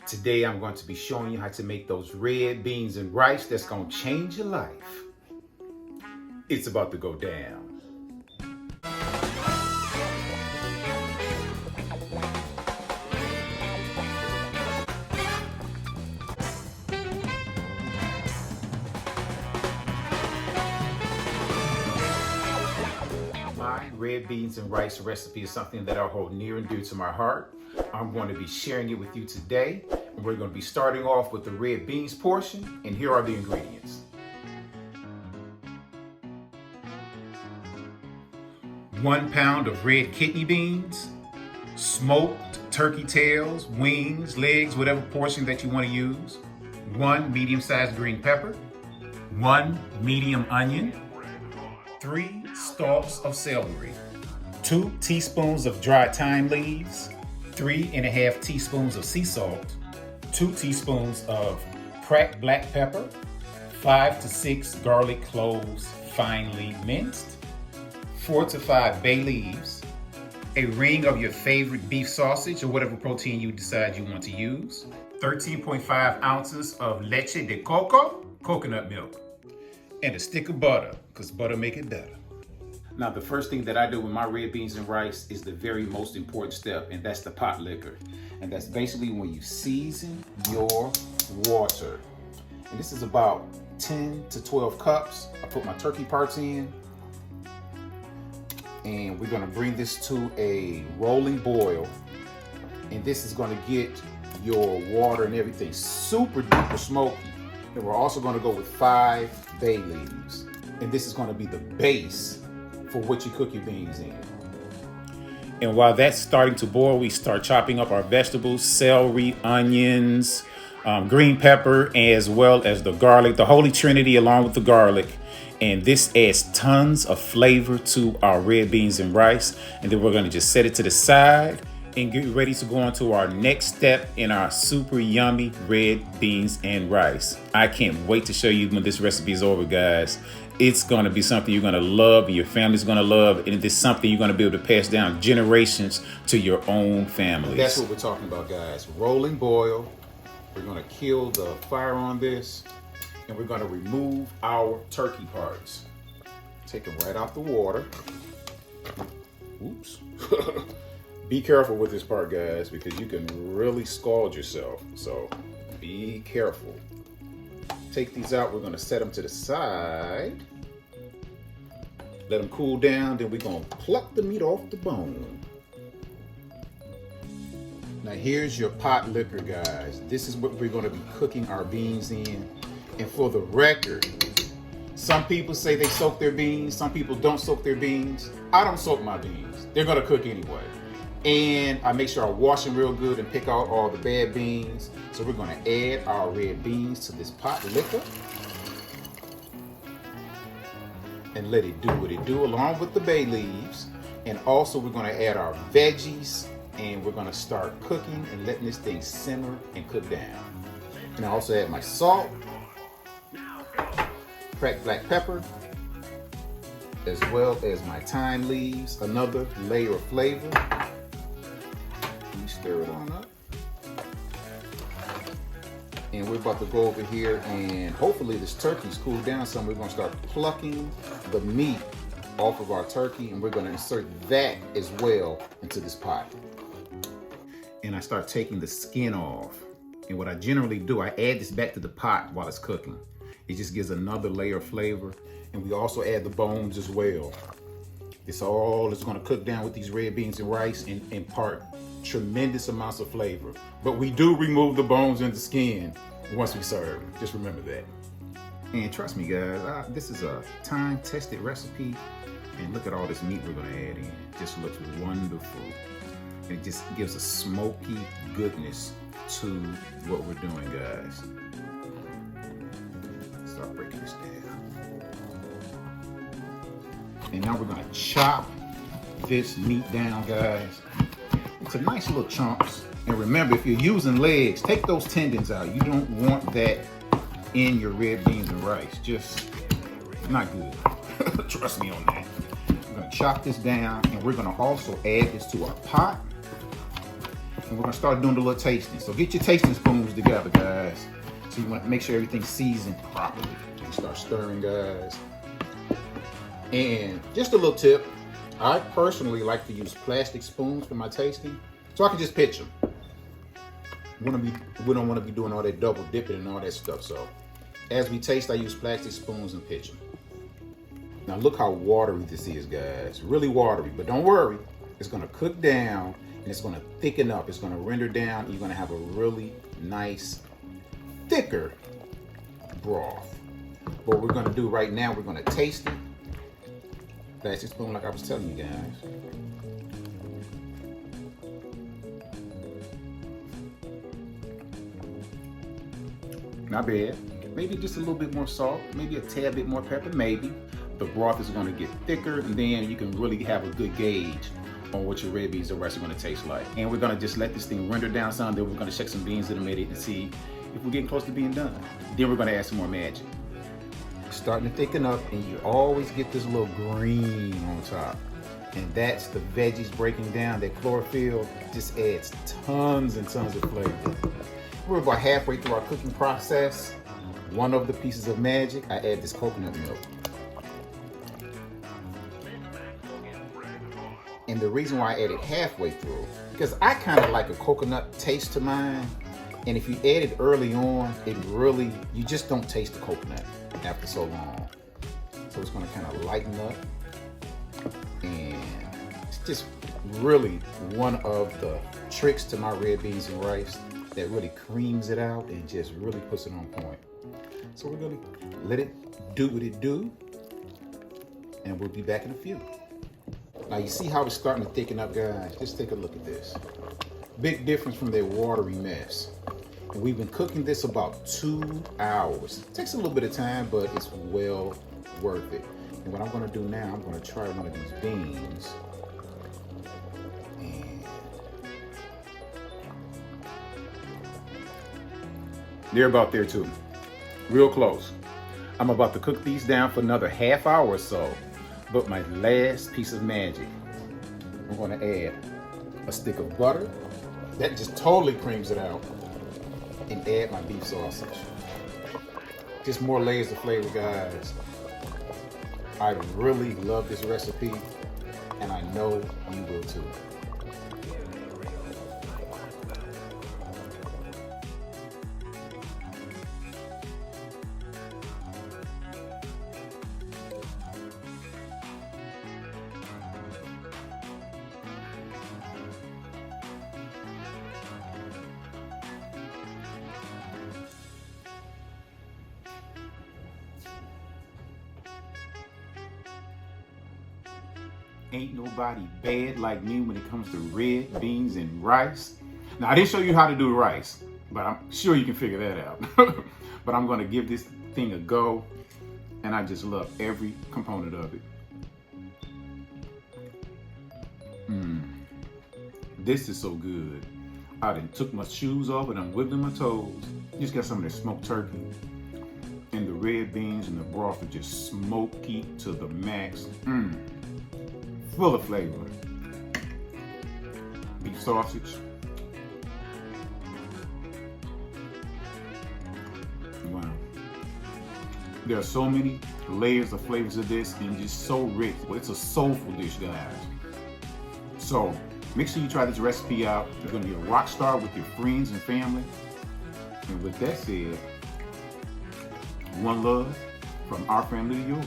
Today I'm going to be showing you how to make those red beans and rice that's going to change your life. It's about to go down. My red beans and rice recipe is something that I hold near and dear to my heart. I'm going to be sharing it with you today. And we're going to be starting off with the red beans portion, and here are the ingredients. 1 pound of red kidney beans, smoked turkey tails, wings, legs, whatever portion that you want to use. 1 medium-sized green pepper, 1 medium onion, 3 stalks of celery, 2 teaspoons of dried thyme leaves, 3½ teaspoons of sea salt, 2 teaspoons of cracked black pepper, 5 to 6 garlic cloves finely minced, 4 to 5 bay leaves, a ring of your favorite beef sausage or whatever protein you decide you want to use, 13.5 ounces of leche de coco, coconut milk, and a stick of butter, because butter make it better. Now, the first thing that I do with my red beans and rice is the very most important step, and that's the pot liquor. And that's basically when you season your water. And this is about 10 to 12 cups. I put my turkey parts in, and we're gonna bring this to a rolling boil. And this is gonna get your water and everything super duper smoky. And we're also gonna go with 5 bay leaves. And this is gonna be the base for what you cook your beans in. And while that's starting to boil, we start chopping up our vegetables, celery, onions, green pepper, as well as the garlic, the holy trinity along with the garlic. And this adds tons of flavor to our red beans and rice. And then we're gonna just set it to the side and get ready to go on to our next step in our super yummy red beans and rice. I can't wait to show you when this recipe is over, guys. It's gonna be something you're gonna love, and your family's gonna love, and it's something you're gonna be able to pass down generations to your own families. That's what we're talking about, guys. Rolling boil. We're gonna kill the fire on this, and we're gonna remove our turkey parts. Take them right out the water. Oops. Be careful with this part, guys, because you can really scald yourself. So be careful. Take these out. We're gonna set them to the side. Let them cool down. Then we're gonna pluck the meat off the bone. Now here's your pot liquor, guys. This is what we're gonna be cooking our beans in. And for the record, some people say they soak their beans. Some people don't soak their beans. I don't soak my beans. They're gonna cook anyway. And I make sure I wash them real good and pick out all the bad beans. So we're gonna add our red beans to this pot liquor and let it do what it do along with the bay leaves. And also we're gonna add our veggies, and we're gonna start cooking and letting this thing simmer and cook down. And I also add my salt, cracked black pepper, as well as my thyme leaves, another layer of flavor. Stir it on up. And we're about to go over here, and hopefully this turkey's cooled down some. We're gonna start plucking the meat off of our turkey, and we're gonna insert that as well into this pot. And I start taking the skin off. And what I generally do, I add this back to the pot while it's cooking. It just gives another layer of flavor. And we also add the bones as well. It's all is gonna cook down with these red beans and rice and impart tremendous amounts of flavor. But we do remove the bones and the skin once we serve. Just remember that. And trust me, guys, this is a time-tested recipe. And look at all this meat we're gonna add in. It just looks wonderful. It just gives a smoky goodness to what we're doing, guys. Start breaking this down. And now we're gonna chop this meat down, guys. It's a nice little chunks. And remember, if you're using legs, take those tendons out. You don't want that in your red beans and rice. Just not good. Trust me on that. We're gonna chop this down, and we're gonna also add this to our pot. And we're gonna start doing the little tasting. So get your tasting spoons together, guys. So you want to make sure everything's seasoned properly. And start stirring, guys. And just a little tip, I personally like to use plastic spoons for my tasting, so I can just pitch them. We don't want to be doing all that double dipping and all that stuff. So as we taste, I use plastic spoons and pitch them. Now look how watery this is, guys. Really watery, but don't worry. It's gonna cook down and it's gonna thicken up. It's gonna render down. And you're gonna have a really nice, thicker broth. What we're gonna do right now, we're gonna taste it. Plastic spoon, like I was telling you guys. Not bad. Maybe just a little bit more salt, maybe a tad bit more pepper, maybe. The broth is gonna get thicker, and then you can really have a good gauge on what your red beans and rice are gonna taste like. And we're gonna just let this thing render down some, then we're gonna check some beans in a minute and see if we're getting close to being done. Then we're gonna add some more magic. Starting to thicken up, and you always get this little green on top. And that's the veggies breaking down. That chlorophyll just adds tons and tons of flavor. We're about halfway through our cooking process. One of the pieces of magic, I add this coconut milk. And the reason why I add it halfway through, because I kind of like a coconut taste to mine. And if you add it early on, you just don't taste the coconut after so long. So it's gonna kind of lighten up. And it's just really one of the tricks to my red beans and rice that really creams it out and just really puts it on point. So we're gonna let it do what it do, and we'll be back in a few. Now you see how it's starting to thicken up, guys? Just take a look at this. Big difference from that watery mess. And we've been cooking this about 2 hours. It takes a little bit of time, but it's well worth it. And what I'm gonna do now, I'm gonna try one of these beans. And they're about there too. Real close. I'm about to cook these down for another half hour or so. But my last piece of magic, I'm gonna add a stick of butter. That just totally creams it out. And add my beef sausage. Just more layers of flavor, guys. I really love this recipe, and I know you will too. Ain't nobody bad like me when it comes to red beans and rice. Now, I didn't show you how to do rice, but I'm sure you can figure that out. But I'm gonna give this thing a go, and I just love every component of it. This is so good. I done took my shoes off and I'm wiggling my toes. Just got some of that smoked turkey. And the red beans and the broth are just smoky to the max. Full of flavor. Beef sausage. Wow. There are so many layers of flavors of this and just so rich. Well, it's a soulful dish, guys. So make sure you try this recipe out. You're gonna be a rock star with your friends and family. And with that said, one love from our family to yours.